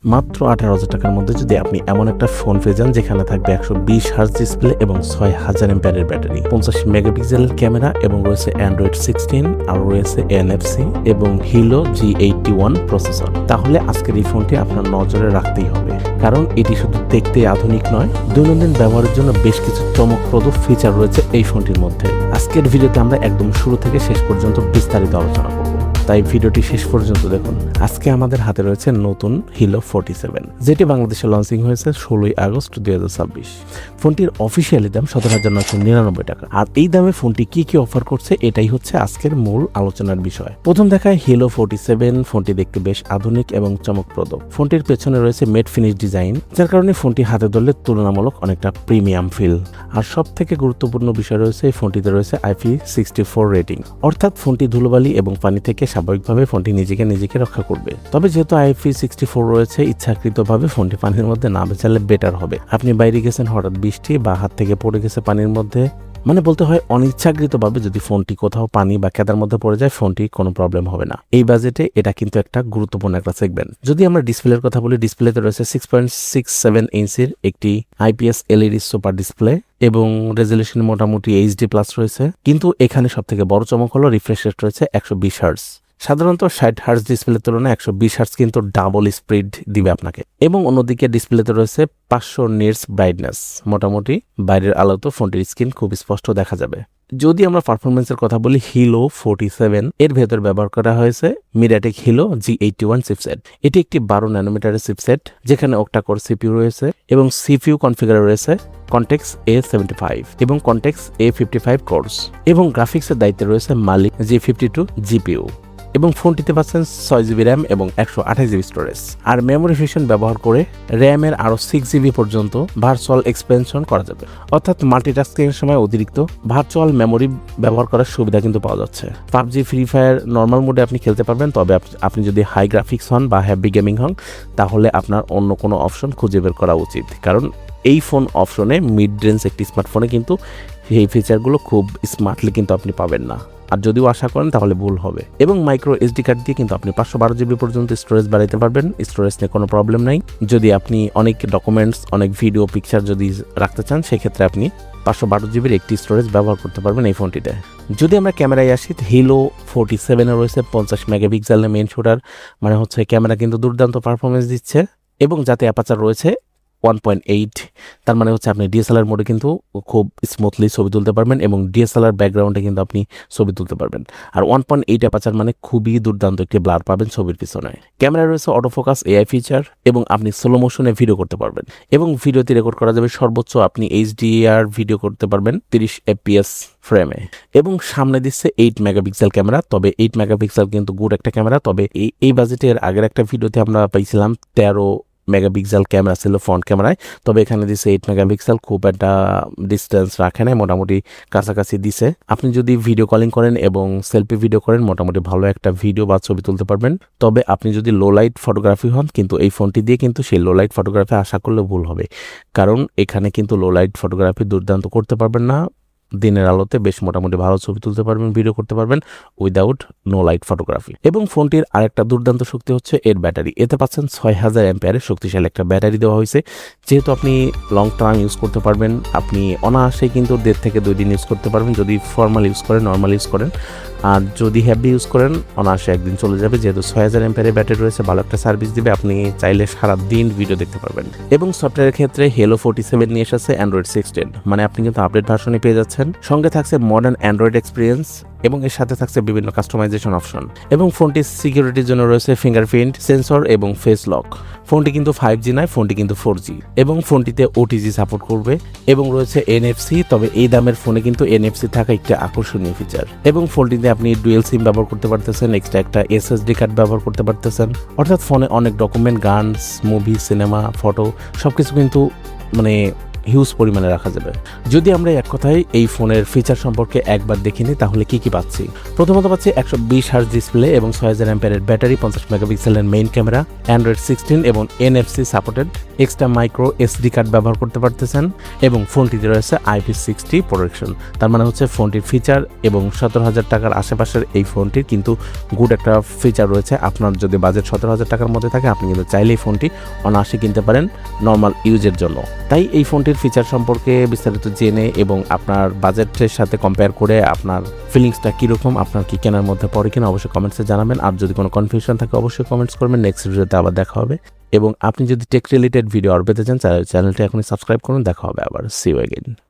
মাত্র 18,000 টাকার মধ্যে যদি আপনি এমন একটা ফোন পেয়ে যান যেখানে থাকবে 120 হার্জ ডিসপ্লে এবং 6000 এমপিআরের ব্যাটারি, 50 মেগাপিক্সেলের ক্যামেরা এবং রয়েছে অ্যান্ড্রয়েড 16 আর রয়েছে এনএফসি এবং হিলো G81 প্রসেসর, তাহলে আজকের এই ফোনটি আপনার নজরে রাখতেই হবে। কারণ এটি শুধু দেখতে আধুনিক নয়, দৈনন্দিন ব্যবহারের জন্য বেশ কিছু চমকপ্রদ ফিচার রয়েছে এই ফোনটির মধ্যে। আজকের ভিডিওতে আমরা একদম শুরু থেকে শেষ পর্যন্ত বিস্তারিত আলোচনা করব, তাই ভিডিওটি শেষ পর্যন্ত দেখুন। আজকে আমাদের হাতে রয়েছে নতুন হিলো 47, যেটি বাংলাদেশে লঞ্চিং হয়েছে 16 আগস্ট 2026। ফোনটির অফিসিয়ালি দাম 17,999 টাকা। আর এই দামে ফোনটি কি কি অফার করছে এটাই হচ্ছে আজকের মূল আলোচনার বিষয়। প্রথম দেখায় হিলো 47, ফোনটি দেখতে বেশ আধুনিক এবং চমকপ্রদ। ফোনটির পেছনে রয়েছে মেট ফিনিশ ডিজাইন, যার কারণে ফোনটি হাতে ধরলে তুলনামূলক অনেকটা প্রিমিয়াম ফিল। আর সব থেকে গুরুত্বপূর্ণ বিষয় রয়েছে এই ফোনটিতে রয়েছে IP64 রেটিং, অর্থাৎ ফোনটি ধুলোবালি এবং পানি থেকে স্বাভাবিকভাবে ফোনটি নিজেকে রক্ষা করবে। তবে যেহেতু IP64 রয়েছে, ইচ্ছাকৃতভাবে ফোনটি পানির মধ্যে না বেচালে বেটার হবে। আপনি বাইরে গেছেন, হঠাৎ বৃষ্টি বা হাত থেকে পড়ে গেছে পানির মধ্যে, মানে বলতে হয় অনিচ্ছাকৃতভাবে যদি ফোনটি কোথাও পানি বা কাদার মধ্যে পড়ে যায়, ফোনটি কোনো প্রবলেম হবে না। এই বাজেটে এটা কিন্তু একটা গুরুত্বপূর্ণ একটা সেগমেন্ট। যদি আমরা ডিসপ্লের কথা বলি, ডিসপ্লেতে রয়েছে 6.67 ইঞ্চির একটি IPS LED সুপার ডিসপ্লে এবং রেজলিউশন মোটামুটি HD+ রয়েছে। কিন্তু এখানে সব থেকে বড় চমক হলো রিফ্রেশ রেট রয়েছে 120 হার্জ। সাধারণত 60 হার্জ ডিসপ্লের তুলনায় 120 হার্জ কিন্তু ডাবল স্পিড দিবে আপনাকে। এবং অন্যদিকে ডিসপ্লেতে রয়েছে 500 নিটস ব্রাইটনেস, মোটামুটি বাইরের আলোতে ফোনটির স্ক্রিন খুব স্পষ্ট দেখা যাবে। যদি আমরা পারফরমেন্সের কথা বলি, হিলো 47 এর ভেতর ব্যবহার করা হয়েছে মিডিয়াটেক হিলো G81 চিপসেট। এটি একটি 12 ন্যানোমিটারের চিপসেট, যেখানে অক্টা-কোর CPU রয়েছে এবং CPU কনফিগার রয়েছে Cortex A75 এবং Cortex A55 কোরস, এবং গ্রাফিক্সের দায়িত্বে রয়েছে মালিক G52 GPU। এবং ফোনটিতে পাচ্ছেন 6GB র্যাম এবং 128GB স্টোরেজ। আর মেমোরি ফিউশন ব্যবহার করে র্যামের আরও 6GB পর্যন্ত ভার্চুয়াল এক্সপেনশন করা যাবে, অর্থাৎ মাল্টিটাস্কিংয়ের সময় অতিরিক্ত ভার্চুয়াল মেমোরি ব্যবহার করার সুবিধা কিন্তু পাওয়া যাচ্ছে। PUBG, ফ্রি ফায়ার নর্মাল মোডে আপনি খেলতে পারবেন, তবে আপনি যদি হাই গ্রাফিক্স হন বা হ্যাভি গেমিং হন, তাহলে আপনার অন্য কোনো অপশন খুঁজে বের করা উচিত। কারণ এই ফোন অপশনে মিড রেঞ্জ একটি স্মার্টফোনে কিন্তু এই ফিচারগুলো খুব স্মার্টলি কিন্তু আপনি পাবেন না, আর যদিও আশা করেন তাহলে ভুল হবে। এবং মাইক্রো SD কার্ড দিয়ে কিন্তু আপনি 512GB পর্যন্ত স্টোরেজ বাড়াইতে পারবেন, স্টোরেজ নিয়ে কোনো প্রবলেম নাই। যদি আপনি অনেক ডকুমেন্টস, অনেক ভিডিও, পিকচার যদি রাখতে চান, সেক্ষেত্রে আপনি 512GB একটি স্টোরেজ ব্যবহার করতে পারবেন এই ফোনটিতে। যদি আমরা ক্যামেরায় আসি, হিলো 47 রয়েছে 50 মেগাপিক্সেলের মেইন শুটার, মানে হচ্ছে ক্যামেরা কিন্তু দুর্দান্ত পারফরমেন্স দিচ্ছে। এবং যাতে অ্যাপারচার রয়েছে 1.8, তার মানে হচ্ছে আপনি DSLR মোডে কিন্তু খুব স্মুথলি ছবি তুলতে পারবেন এবং DSLR ব্যাকগ্রাউন্ডে কিন্তু আপনি ছবি তুলতে পারবেন। আর 1.8 অ্যাপারচার মানে খুবই দুর্দান্ত একটি ব্লার পাবেন ছবির পিছনে। ক্যামেরা রয়েছে অটোফোকাস AI ফিচার এবং আপনি স্লো মোশনে ভিডিও করতে পারবেন এবং ভিডিওতে রেকর্ড করা যাবে সর্বোচ্চ আপনি HDR ভিডিও করতে পারবেন 30 FPS ফ্রেমে। এবং সামনে দিচ্ছে 8 মেগাপিক্সেল ক্যামেরা, তবে 8 মেগাপিক্সেল কিন্তু গুড একটা ক্যামেরা। তবে এই বাজেটের আগের একটা ভিডিওতে আমরা পাইছিলাম 13 মেগাপিক্সেল ক্যামেরা ছিল ফ্রন্ট ক্যামেরায়, তবে এখানে দিছে 8 মেগাপিক্সেল, খুব একটা ডিস্টেন্স রাখে নাই, মোটামুটি কাছাকাছি দিছে। আপনি যদি ভিডিও কলিং করেন এবং সেলফি ভিডিও করেন, মোটামুটি ভালো একটা ভিডিও বা ছবি তুলতে পারবেন। তবে আপনি যদি লো লাইট ফটোগ্রাফি হন, কিন্তু এই ফোনটি দিয়ে কিন্তু সেই লো লাইট ফটোগ্রাফি আশা করলে ভুল হবে, কারণ এখানে কিন্তু লো লাইট ফটোগ্রাফি দুর্দান্ত করতে পারবেন না। দিনের আলোতে বেশ মোটামুটি ভালো ছবি তুলতে পারবেন, ভিডিও করতে পারবেন উইদাউট নো লাইট ফটোগ্রাফি। এবং ফোনটির আরেকটা দুর্দান্ত শক্তি হচ্ছে এর ব্যাটারি। এতে পাচ্ছেন 6000 অ্যাম্পিয়ারের শক্তিশালী একটা ব্যাটারি দেওয়া হয়েছে, যেহেতু আপনি লং টার্ম ইউজ করতে পারবেন। আপনি অনায়াসেই কিন্তু 1.5 থেকে 2 দিন ইউজ করতে পারবেন যদি ফর্মাল ইউজ করেন, নর্মাল ইউজ করেন। আর যদি হ্যাভি ইউজ করেন, অনায়াসে একদিন চলে যাবে, যেহেতু 6000 অ্যাম্পিয়ারের ব্যাটারি রয়েছে, ভালো একটা সার্ভিস দিবে। আপনি চাইলে সারা দিন ভিডিও দেখতে পারবেন। এবং সফটওয়্যারের ক্ষেত্রে হিলো 47 নিয়ে এসেছে অ্যান্ড্রয়েড 16, মানে আপনি কিন্তু আপডেট ভার্সনে পেয়ে যাচ্ছেন। সঙ্গে থাকছে মডার্ন অ্যান্ড্রয়েড এক্সপিরিয়েন্স এবং এর সাথে থাকছে বিভিন্ন কাস্টমাইজেশন অপশন। এবং ফোনটির সিকিউরিটির জন্য রয়েছে ফিঙ্গারপ্রিন্ট সেন্সর এবং ফেস লক। ফোনটি কিন্তু 5G নয়, ফোনটি কিন্তু 4G। এবং ফোনটিতে OTG সাপোর্ট করবে এবং রয়েছে NFC, তবে এই দামের ফোনে কিন্তু NFC থাকা একটা আকর্ষণীয় ফিচার। এবং ফোনটিতে আপনি ডুয়েল সিম ব্যবহার করতে পারতেছেন, এক্সট্রা একটা SSD কার্ড ব্যবহার করতে পারতেছেন, অর্থাৎ ফোনে অনেক document, guns, movie, cinema, photo সবকিছু কিন্তু মানে হিউজ পরিমাণে রাখা যাবে। যদি আমরা এক কথায় এই ফোনের ফিচার সম্পর্কে একবার দেখে নিই তাহলে কি কি পাচ্ছি। প্রথমত পাচ্ছি 120 হার্জ ডিসপ্লে এবং 6000 অ্যাম্পিয়ারের ব্যাটারি, 50 মেগাপিক্সেলের মেইন ক্যামেরা, অ্যান্ড্রয়েড 16 এবং NFC supported, extra micro SD card ব্যবহার করতে পারতেছেন এবং ফোনটিতে রয়েছে IP60 প্রোটেকশন। তার মানে হচ্ছে ফোনটির ফিচার এবং 17,000 টাকার আশেপাশের এই ফোনটির কিন্তু গুড একটা ফিচার রয়েছে। আপনার যদি বাজেট 17,000 টাকার মধ্যে থাকে আপনি কিন্তু চাইলেই ফোনটি অনায়াসে কিনতে পারেন নর্মাল ইউজের জন্য। তাই এই ফোনটির ফিচার সম্পর্কে বিস্তারিত জেনে এবং আপনার বাজেটের সাথে কম্পেয়ার করে আপনার ফিলিংসটা কীরকম, আপনার কি কেনার মধ্যে পড়ে কিনা অবশ্যই কমেন্টসে জানাবেন। আর যদি কোনো কনফিউশন থাকে অবশ্যই কমেন্টস করবেন। নেক্সট ভিডিওতে আবার দেখা হবে এবং আপনি যদি টেক রিলেটেড ভিডিও আর পেতে চান চ্যানেলটি এখনই সাবস্ক্রাইব করুন। দেখা হবে আবার। See you again.